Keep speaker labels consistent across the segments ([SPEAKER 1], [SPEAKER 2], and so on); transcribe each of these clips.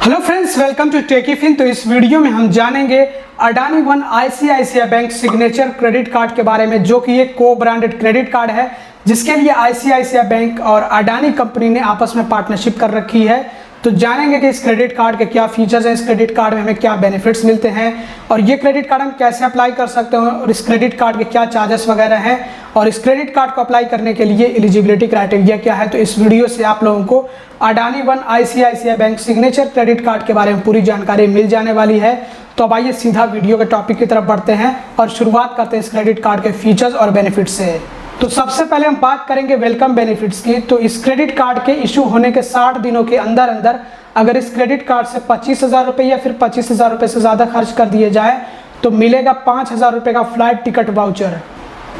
[SPEAKER 1] Hello friends, welcome to Techyfin. तो इस video में हम जानेंगे Adani one ICICI bank signature credit card के बारे में, जो कि एक को ब्रांडेड क्रेडिट कार्ड है जिसके लिए आईसीआईसीआई बैंक और अडानी कंपनी ने आपस में पार्टनरशिप कर रखी है। तो जानेंगे कि इस क्रेडिट कार्ड के क्या फीचर्स हैं, इस क्रेडिट कार्ड में हमें क्या बेनिफिट्स मिलते हैं और ये क्रेडिट कार्ड हम कैसे अप्लाई कर सकते हैं और इस क्रेडिट कार्ड के क्या चार्जेस वगैरह हैं और इस क्रेडिट कार्ड को अप्लाई करने के लिए एलिजिबिलिटी क्राइटेरिया क्या है। तो इस वीडियो से आप लोगों को Adani one ICICI bank signature credit card के बारे में पूरी जानकारी मिल जाने वाली है। तो अब आइए सीधा वीडियो के टॉपिक की तरफ बढ़ते हैं और शुरुआत करते हैं इस क्रेडिट कार्ड के फीचर्स और बेनिफिट्स से। तो सबसे पहले हम बात करेंगे वेलकम बेनिफिट्स की। तो इस क्रेडिट कार्ड के इशू होने के 60 दिनों के अंदर अंदर अगर इस क्रेडिट कार्ड से 25,000 रुपये या फिर 25,000 रुपये से ज़्यादा खर्च कर दिए जाए तो मिलेगा 5,000 रुपये का फ्लाइट टिकट वाउचर।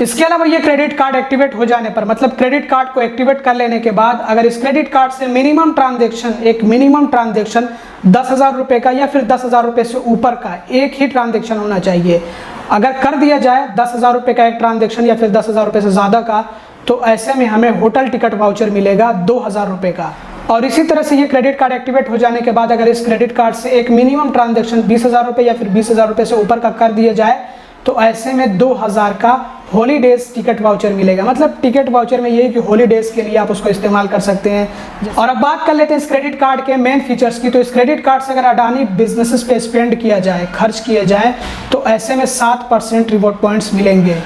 [SPEAKER 1] इसके अलावा ये क्रेडिट कार्ड एक्टिवेट हो जाने पर, मतलब क्रेडिट कार्ड को एक्टिवेट कर लेने के बाद अगर इस क्रेडिट कार्ड से मिनिमम ट्रांजेक्शन 10,000 रुपये का या फिर 10,000 रुपये से ऊपर का एक ही ट्रांजेक्शन होना चाहिए। अगर कर दिया जाए 10,000 रुपये का एक ट्रांजेक्शन या फिर 10,000 रुपये से ज़्यादा का, तो ऐसे में हमें होटल टिकट वाउचर मिलेगा 2,000 रुपये का। और इसी तरह से ये क्रेडिट कार्ड एक्टिवेट हो जाने के बाद अगर इस क्रेडिट कार्ड से एक मिनिमम ट्रांजेक्शन 20,000 रुपये या फिर 20,000 रुपये से ऊपर का कर दिया जाए तो ऐसे में 2,000 का हॉलीडेज टिकट वाउचर मिलेगा। मतलब टिकट वाउचर में ये है कि हॉलीडेज के लिए आप उसको इस्तेमाल कर सकते हैं। और अब बात कर लेते हैं इस क्रेडिट कार्ड के मेन फीचर्स की। तो इस क्रेडिट कार्ड से अगर अडानी बिजनेसेस पे स्पेंड किया जाए, खर्च किए जाए, तो ऐसे में 7% रिवॉर्ड पॉइंट्स मिलेंगे।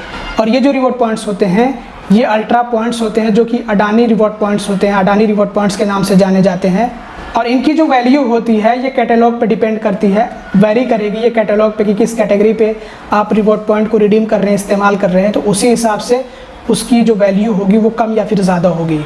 [SPEAKER 1] और ये जो रिवॉर्ड पॉइंट्स होते हैं ये अल्ट्रा पॉइंट्स होते हैं, जो कि अडानी रिवॉर्ड पॉइंट्स होते हैं, अडानी रिवॉर्ड पॉइंट्स के नाम से जाने जाते हैं। और इनकी जो वैल्यू होती है ये कैटलॉग पे डिपेंड करती है, वेरी करेगी ये कैटलॉग पे कि किस कैटेगरी पे आप रिवॉर्ड पॉइंट को रिडीम कर रहे हैं, इस्तेमाल कर रहे हैं, तो उसी हिसाब से उसकी जो वैल्यू होगी वो कम या फिर ज़्यादा होगी।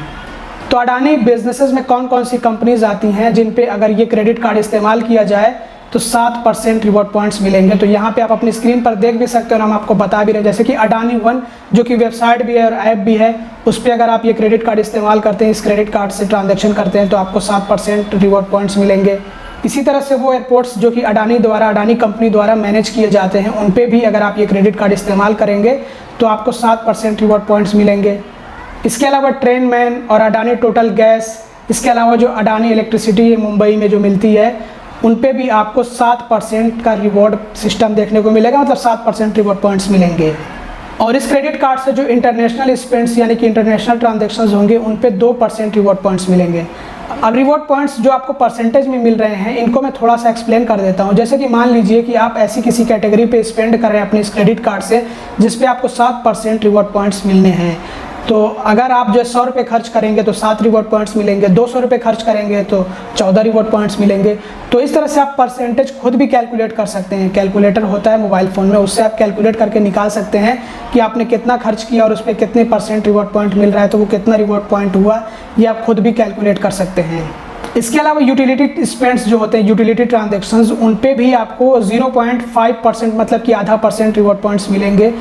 [SPEAKER 1] तो अडानी बिजनेसेस में कौन कौन सी कंपनीज आती हैं जिन पे अगर ये क्रेडिट कार्ड इस्तेमाल किया जाए तो 7% रिवॉर्ड पॉइंट्स मिलेंगे। तो यहाँ पे आप अपनी स्क्रीन पर देख भी सकते हो और हम आपको बता भी रहे हैं, जैसे कि अडानी वन जो कि वेबसाइट भी है और ऐप भी है, उस पर अगर आप ये क्रेडिट कार्ड इस्तेमाल करते हैं, इस क्रेडिट कार्ड से ट्रांजैक्शन करते हैं तो आपको 7% रिवॉर्ड पॉइंट्स मिलेंगे। इसी तरह से वो एयरपोर्ट्स जो कि अडानी कंपनी द्वारा मैनेज किए जाते हैं उन पर भी अगर आप ये क्रेडिट कार्ड इस्तेमाल करेंगे तो आपको 7% रिवॉर्ड पॉइंट्स मिलेंगे। इसके अलावा ट्रेन मैन और अडानी टोटल गैस, इसके अलावा जो अडानी इलेक्ट्रिसिटी मुंबई में जो मिलती है उन पे भी आपको 7% का रिवॉर्ड सिस्टम देखने को मिलेगा, मतलब 7% रिवॉर्ड पॉइंट्स मिलेंगे। और इस क्रेडिट कार्ड से जो इंटरनेशनल स्पेंड्स यानी कि इंटरनेशनल ट्रांजैक्शंस होंगे उन पे 2% रिवॉर्ड पॉइंट्स मिलेंगे। अब रिवॉर्ड पॉइंट्स जो आपको परसेंटेज में मिल रहे हैं इनको मैं थोड़ा सा एक्सप्लेन कर देता हूँ। जैसे कि मान लीजिए कि आप ऐसी किसी कैटेगरी पे स्पेंड कर रहे हैं अपने इस क्रेडिट कार्ड से जिस पे आपको 7% रिवॉर्ड पॉइंट्स मिलने हैं। तो अगर आप जो 100 रुपये खर्च करेंगे तो 7 रिवॉर्ड पॉइंट्स मिलेंगे, 200 रुपये खर्च करेंगे तो 14 रिवॉर्ड पॉइंट्स मिलेंगे। तो इस तरह से आप परसेंटेज खुद भी कैलकुलेट कर सकते हैं। कैलकुलेटर होता है मोबाइल फ़ोन में, उससे आप कैलकुलेट करके निकाल सकते हैं कि आपने कितना खर्च किया और उस पर कितने % रिवॉर्ड पॉइंट मिल रहा है, तो वो कितना रिवॉर्ड पॉइंट हुआ ये आप खुद भी कैलकुलेट कर सकते हैं। इसके अलावा यूटिलिटी स्पेंड्स जो होते हैं, यूटिलिटी ट्रांजैक्शंस, उन पे भी आपको 0.5% मतलब कि आधा % रिवॉर्ड पॉइंट्स मिलेंगे।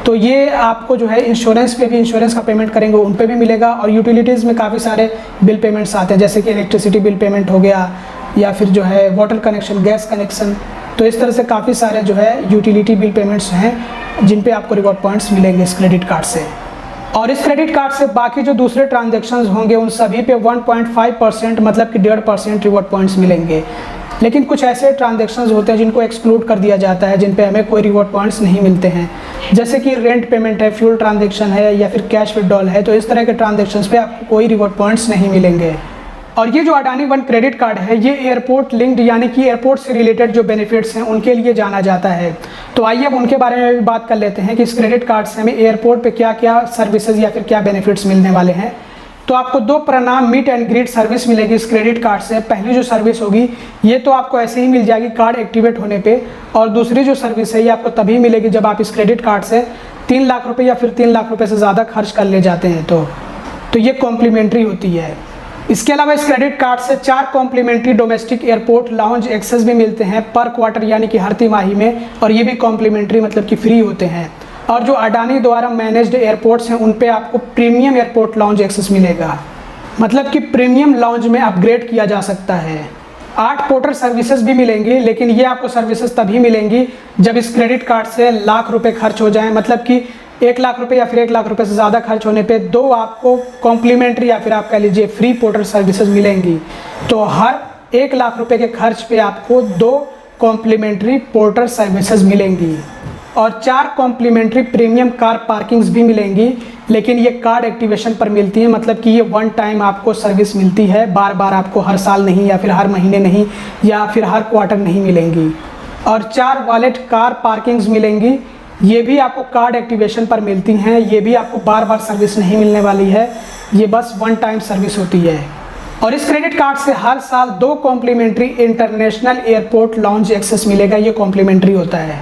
[SPEAKER 1] तो ये आपको जो है इंश्योरेंस पे भी, इंश्योरेंस का पेमेंट करेंगे उन पे भी मिलेगा। और यूटिलिटीज़ में काफ़ी सारे बिल पेमेंट्स आते हैं, जैसे कि इलेक्ट्रिसिटी बिल पेमेंट हो गया या फिर जो है वाटर कनेक्शन, गैस कनेक्शन। तो इस तरह से काफ़ी सारे जो है यूटिलिटी बिल पेमेंट्स हैं जिन पे आपको रिवॉर्ड पॉइंट्स मिलेंगे इस क्रेडिट कार्ड से। और इस क्रेडिट कार्ड से बाकी जो दूसरे ट्रांजैक्शंस होंगे उन सभी पे 1.5% मतलब कि 1.5% रिवॉर्ड पॉइंट्स मिलेंगे। लेकिन कुछ ऐसे ट्रांजैक्शंस होते हैं जिनको एक्सक्लूड कर दिया जाता है, जिन पे हमें कोई रिवॉर्ड पॉइंट्स नहीं मिलते हैं, जैसे कि रेंट पेमेंट है, फ्यूल ट्रांजैक्शन है या फिर कैश विड्रॉल है। तो इस तरह के ट्रांजैक्शंस पे आपको कोई रिवॉर्ड पॉइंट्स नहीं मिलेंगे। और ये जो अडानी वन क्रेडिट कार्ड है ये एयरपोर्ट लिंक्ड यानी कि एयरपोर्ट से रिलेटेड जो बेनिफिट्स हैं उनके लिए जाना जाता है। तो आइए अब उनके बारे में भी बात कर लेते हैं कि इस क्रेडिट कार्ड से हमें एयरपोर्ट पे क्या क्या सर्विसेज या फिर क्या बेनिफिट्स मिलने वाले हैं। तो आपको 2 प्रणाम मीट एंड ग्रीट सर्विस मिलेगी इस क्रेडिट कार्ड से। पहली जो सर्विस होगी ये तो आपको ऐसे ही मिल जाएगी कार्ड एक्टिवेट होने पे, और दूसरी जो सर्विस है ये आपको तभी मिलेगी जब आप इस क्रेडिट कार्ड से 3 लाख रुपये या फिर 3 लाख रुपये से ज़्यादा खर्च कर ले जाते हैं तो ये कॉम्प्लीमेंट्री होती है। इसके अलावा इस क्रेडिट कार्ड से 4 complimentary domestic airport lounge access भी मिलते हैं पर क्वार्टर यानी कि हर तिमाही में, और ये भी कॉम्प्लीमेंट्री मतलब कि फ्री होते हैं। और जो अडानी द्वारा मैनेज्ड एयरपोर्ट्स हैं उन पे आपको प्रीमियम एयरपोर्ट लाउंज एक्सेस मिलेगा, मतलब कि प्रीमियम लाउंज में अपग्रेड किया जा सकता है। 8 पोर्टर सर्विसेज भी मिलेंगी, लेकिन ये आपको सर्विसेज तभी मिलेंगी जब इस क्रेडिट कार्ड से लाख रुपये खर्च हो जाएँ, मतलब कि 1 लाख रुपये या फिर 1 लाख रुपये से ज़्यादा खर्च होने पे 2 आपको कॉम्प्लीमेंट्री या फिर आप कह लीजिए फ्री पोर्टल सर्विसेज मिलेंगी। तो हर 1 लाख रुपए के खर्च पे आपको 2 कॉम्प्लीमेंट्री पोर्टर सर्विसेज मिलेंगी और 4 कॉम्प्लीमेंट्री प्रीमियम कार पार्किंग्स भी मिलेंगी, लेकिन ये कार्ड एक्टिवेशन पर मिलती है। मतलब कि ये वन टाइम आपको सर्विस मिलती है, बार बार आपको हर साल नहीं या फिर हर महीने नहीं या फिर हर क्वार्टर नहीं मिलेंगी। और 4 वॉलेट कार पार्किंग्स मिलेंगी, ये भी आपको कार्ड एक्टिवेशन पर मिलती हैं। ये भी आपको बार बार सर्विस नहीं मिलने वाली है, ये बस वन टाइम सर्विस होती है। और इस क्रेडिट कार्ड से हर साल 2 complimentary international airport lounge access मिलेगा, ये कॉम्प्लीमेंट्री होता है।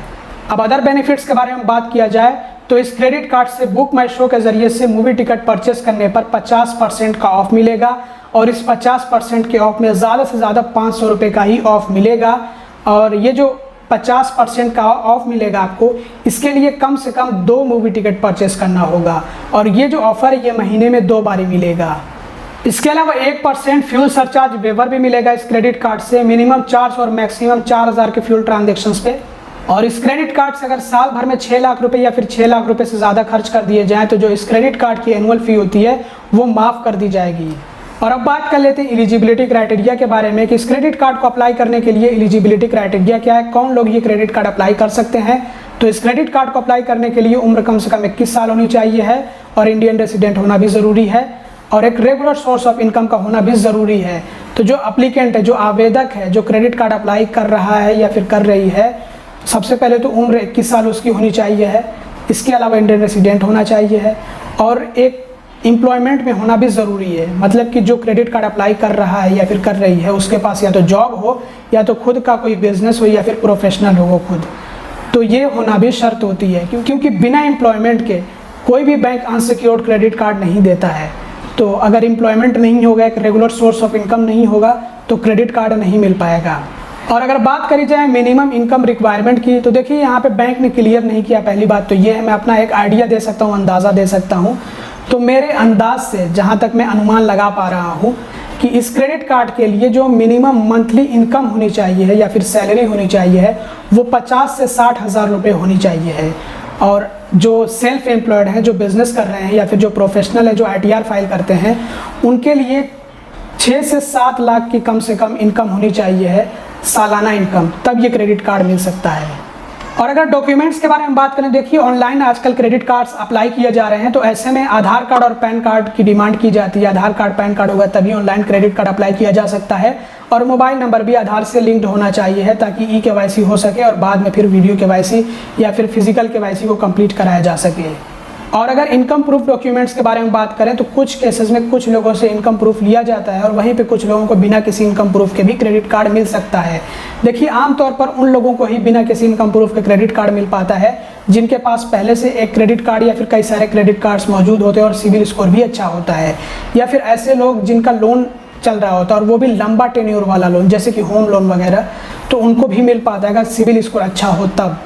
[SPEAKER 1] अब अदर बेनिफिट्स के बारे में बात किया जाए तो इस क्रेडिट कार्ड से बुक माई शो के जरिए से मूवी टिकट परचेस करने पर 50% का ऑफ मिलेगा और इस 50% के ऑफ में ज़्यादा से ज़्यादा 500 रुपये का ही ऑफ मिलेगा। और ये जो 50% का ऑफ मिलेगा आपको, इसके लिए कम से कम 2 मूवी टिकट परचेस करना होगा और ये जो ऑफ़र है ये महीने में 2 बार ही मिलेगा। इसके अलावा 1% फ्यूल सरचार्ज वेवर भी मिलेगा इस क्रेडिट कार्ड से, मिनिमम 400 और मैक्सिमम 4000 के फ्यूल ट्रांजेक्शन्स पे। और इस क्रेडिट कार्ड से अगर साल भर में 6 लाख रुपए या फिर 6 लाख रुपए से ज़्यादा खर्च कर दिए जाएँ तो जो इस क्रेडिट कार्ड की एनुअल फ़ी होती है वो माफ़ कर दी जाएगी। और अब बात कर लेते हैं एलिजिबिलिटी क्राइटेरिया के बारे में कि इस क्रेडिट कार्ड को अप्लाई करने के लिए एलिजिबिलिटी क्राइटेरिया क्या है, कौन लोग ये क्रेडिट कार्ड अप्लाई कर सकते हैं। तो इस क्रेडिट कार्ड को अप्लाई करने के लिए उम्र कम से कम 21 साल होनी चाहिए है और इंडियन रेसिडेंट होना भी ज़रूरी है और एक रेगुलर सोर्स ऑफ इनकम का होना भी ज़रूरी है। तो जो अप्लीकेंट है, जो आवेदक है, जो क्रेडिट कार्ड अप्लाई कर रहा है या फिर कर रही है, सबसे पहले तो उम्र 21 साल उसकी होनी चाहिए है। इसके अलावा इंडियन रेसिडेंट होना चाहिए है और एक एम्प्लॉयमेंट में होना भी ज़रूरी है। मतलब कि जो क्रेडिट कार्ड अप्लाई कर रहा है या फिर कर रही है उसके पास या तो जॉब हो या तो खुद का कोई बिजनेस हो या फिर प्रोफेशनल हो वो खुद, तो ये होना भी शर्त होती है क्योंकि बिना एम्प्लॉयमेंट के कोई भी बैंक अनसिक्योर्ड क्रेडिट कार्ड नहीं देता है। तो अगर एम्प्लॉयमेंट नहीं होगा, एक रेगुलर सोर्स ऑफ इनकम नहीं होगा तो क्रेडिट कार्ड नहीं मिल पाएगा। और अगर बात करी जाए मिनिमम इनकम रिक्वायरमेंट की तो देखिए यहाँ पे बैंक ने क्लियर नहीं किया। पहली बात तो ये है, मैं अपना एक आइडिया दे सकता हूँ, अंदाज़ा दे सकता हूँ। तो मेरे अंदाज से जहाँ तक मैं अनुमान लगा पा रहा हूँ कि इस क्रेडिट कार्ड के लिए जो मिनिमम मंथली इनकम होनी चाहिए है या फिर सैलरी होनी चाहिए है वो 50 से 60 हज़ार रुपये होनी चाहिए है। और जो सेल्फ एम्प्लॉयड हैं, जो बिज़नेस कर रहे हैं या फिर जो प्रोफेशनल है, जो ITR फाइल करते हैं, उनके लिए 6 से 7 लाख की कम से कम इनकम होनी चाहिए है, सालाना इनकम, तब ये क्रेडिट कार्ड मिल सकता है। और अगर डॉक्यूमेंट्स के बारे में बात करें, देखिए ऑनलाइन आजकल क्रेडिट कार्ड्स अप्लाई किए जा रहे हैं, तो ऐसे में आधार कार्ड और पैन कार्ड की डिमांड की जाती है। आधार कार्ड पैन कार्ड होगा तभी ऑनलाइन क्रेडिट कार्ड अप्लाई किया जा सकता है और मोबाइल नंबर भी आधार से लिंक्ड होना चाहिए है ताकि eKYC हो सके और बाद में फिर वीडियो KYC या फिर फिजिकल KYC को कंप्लीट कराया जा सके। और अगर इनकम प्रूफ डॉक्यूमेंट्स के बारे में बात करें तो कुछ केसेस में कुछ लोगों से इनकम प्रूफ लिया जाता है और वहीं पे कुछ लोगों को बिना किसी इनकम प्रूफ के भी क्रेडिट कार्ड मिल सकता है। देखिए आमतौर पर उन लोगों को ही बिना किसी इनकम प्रूफ के क्रेडिट कार्ड मिल पाता है जिनके पास पहले से एक क्रेडिट कार्ड या फिर कई सारे क्रेडिट कार्ड्स मौजूद होते हैं और सिविल स्कोर भी अच्छा होता है, या फिर ऐसे लोग जिनका लोन चल रहा होता है और वो भी लंबा टेन्योर वाला लोन जैसे कि होम लोन वगैरह, तो उनको भी मिल पाता है अगर सिविल स्कोर अच्छा हो तब।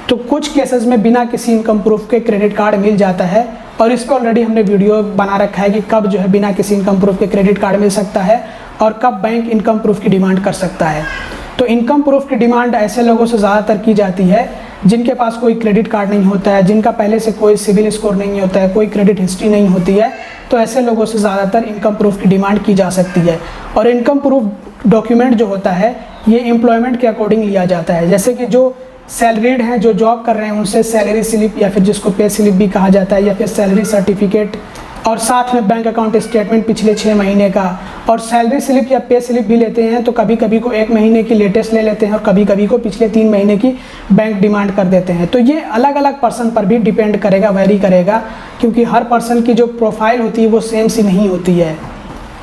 [SPEAKER 1] तो कुछ केसेस में बिना किसी इनकम प्रूफ के क्रेडिट कार्ड मिल जाता है और इस पर ऑलरेडी हमने वीडियो बना रखा है कि कब जो है बिना किसी इनकम प्रूफ के क्रेडिट कार्ड मिल सकता है और कब बैंक इनकम प्रूफ की डिमांड कर सकता है। तो इनकम प्रूफ की डिमांड ऐसे लोगों से ज़्यादातर की जाती है जिनके पास कोई क्रेडिट कार्ड नहीं होता है, जिनका पहले से कोई सिविल स्कोर नहीं होता है, कोई क्रेडिट हिस्ट्री नहीं होती है, तो ऐसे लोगों से ज़्यादातर इनकम प्रूफ की डिमांड की जा सकती है। और इनकम प्रूफ डॉक्यूमेंट जो होता है ये एम्प्लॉयमेंट के अकॉर्डिंग लिया जाता है, जैसे कि जो सैलरीड हैं, जो जॉब कर रहे हैं, उनसे सैलरी स्लिप या फिर जिसको पे स्लिप भी कहा जाता है या फिर सैलरी सर्टिफिकेट और साथ में बैंक अकाउंट स्टेटमेंट पिछले 6 महीने का, और सैलरी स्लिप या पे स्लिप भी लेते हैं तो कभी कभी को 1 महीने की लेटेस्ट ले लेते हैं और कभी कभी को पिछले 3 महीने की बैंक डिमांड कर देते हैं। तो ये अलग अलग पर्सन पर भी डिपेंड करेगा, वेरी करेगा, क्योंकि हर पर्सन की जो प्रोफाइल होती है वो सेम सी नहीं होती है।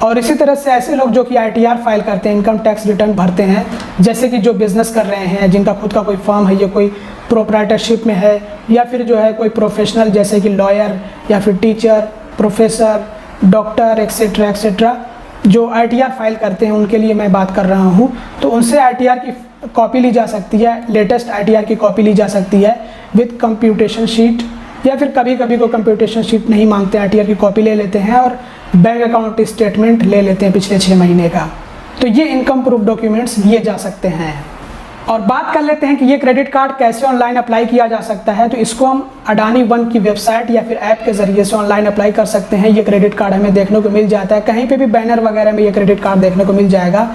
[SPEAKER 1] और इसी तरह से ऐसे लोग जो कि ITR फाइल करते हैं, इनकम टैक्स रिटर्न भरते हैं, जैसे कि जो बिज़नेस कर रहे हैं, जिनका खुद का कोई फर्म है या कोई प्रोप्राइटरशिप में है या फिर जो है कोई प्रोफेशनल जैसे कि लॉयर या फिर teacher, professor, doctor etcetera etcetera, जो ITR फाइल करते हैं उनके लिए मैं बात कर रहा हूँ। तो उनसे ITR की कॉपी ली जा सकती है, लेटेस्ट ITR की कॉपी ली जा सकती है विद कंप्यूटेशन शीट, या फिर कभी कभी को कंप्यूटेशन शीट नहीं मांगते, ITR की कॉपी ले लेते हैं और बैंक अकाउंट स्टेटमेंट ले लेते हैं पिछले 6 महीने का। तो ये इनकम प्रूफ डॉक्यूमेंट्स लिए जा सकते हैं। और बात कर लेते हैं कि ये क्रेडिट कार्ड कैसे ऑनलाइन अप्लाई किया जा सकता है। तो इसको हम अडानी वन की वेबसाइट या फिर ऐप के ज़रिए से ऑनलाइन अप्लाई कर सकते हैं। ये क्रेडिट कार्ड हमें देखने को मिल जाता है, कहीं पे भी बैनर वगैरह में ये क्रेडिट कार्ड देखने को मिल जाएगा।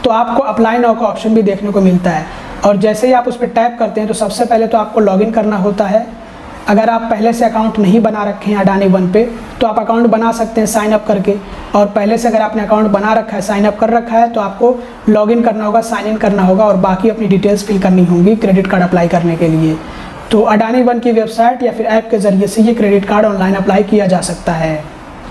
[SPEAKER 1] तो आपको अप्लाई नाउ का ऑप्शन भी देखने को मिलता है। और जैसे ही आप उस पर टैप करते हैं तो सबसे पहले तो आपको लॉगिन करना होता है। अगर आप पहले से अकाउंट नहीं बना रखे हैं अडानी वन पे तो आप अकाउंट बना सकते हैं साइन अप करके। और पहले से अगर आपने अकाउंट बना रखा है, साइन अप कर रखा है, तो आपको लॉगिन करना होगा, साइन इन करना होगा और बाकी अपनी डिटेल्स फिल करनी होंगी क्रेडिट कार्ड अप्लाई करने के लिए। तो अडानी वन की वेबसाइट या फिर ऐप के ज़रिए से ये क्रेडिट कार्ड ऑनलाइन अप्लाई किया जा सकता है।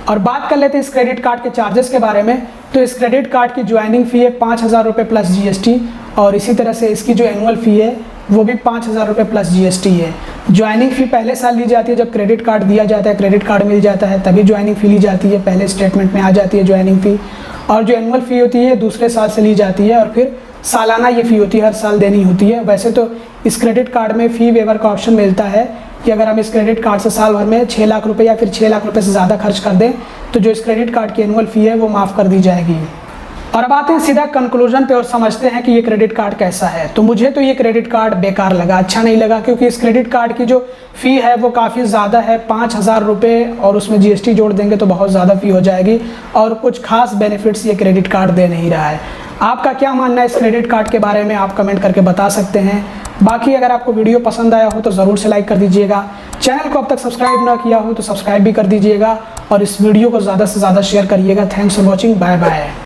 [SPEAKER 1] और बात कर लेते हैं इस क्रेडिट कार्ड के चार्जेस के बारे में। तो इस क्रेडिट कार्ड की ज्वाइनिंग फ़ी है 5,000 रुपये प्लस GST और इसी तरह से इसकी जो एनुअल फ़ी है वो भी 5,000 रुपये प्लस GST है। ज्वाइनिंग फ़ी पहले साल ली जाती है जब क्रेडिट कार्ड दिया जाता है, क्रेडिट कार्ड मिल जाता है, तभी ज्वाइनिंग फ़ी ली जाती है। पहले स्टेटमेंट में आ जाती है ज्वाइनिंग फ़ी। और जो एनुअल फ़ी होती है दूसरे साल से ली जाती है और फिर सालाना ये फ़ी होती है, हर साल देनी होती है। वैसे तो इस क्रेडिट कार्ड में फ़ी वेवर का ऑप्शन मिलता है कि अगर हम इस क्रेडिट कार्ड से साल भर में 6 लाख रुपए या फिर 6 लाख रुपए से ज़्यादा खर्च कर दें तो जो इस क्रेडिट कार्ड की एनुअल फ़ी है वो माफ़ कर दी जाएगी। और अब आते हैं सीधा कंक्लूजन पे और समझते हैं कि ये क्रेडिट कार्ड कैसा है। तो मुझे तो ये क्रेडिट कार्ड बेकार लगा, अच्छा नहीं लगा, क्योंकि इस क्रेडिट कार्ड की जो फ़ी है वो काफ़ी ज़्यादा है, 5,000 रुपये, और उसमें GST जोड़ देंगे तो बहुत ज़्यादा फ़ी हो जाएगी और कुछ खास बेनिफिट्स ये क्रेडिट कार्ड दे नहीं रहा है। आपका क्या मानना है इस क्रेडिट कार्ड के बारे में, आप कमेंट करके बता सकते हैं। बाकी अगर आपको वीडियो पसंद आया हो तो ज़रूर से लाइक कर दीजिएगा। चैनल को अब तक सब्सक्राइब ना किया हो तो सब्सक्राइब भी कर दीजिएगा और इस वीडियो को ज़्यादा से ज़्यादा शेयर करिएगा। Thanks for watching, bye bye.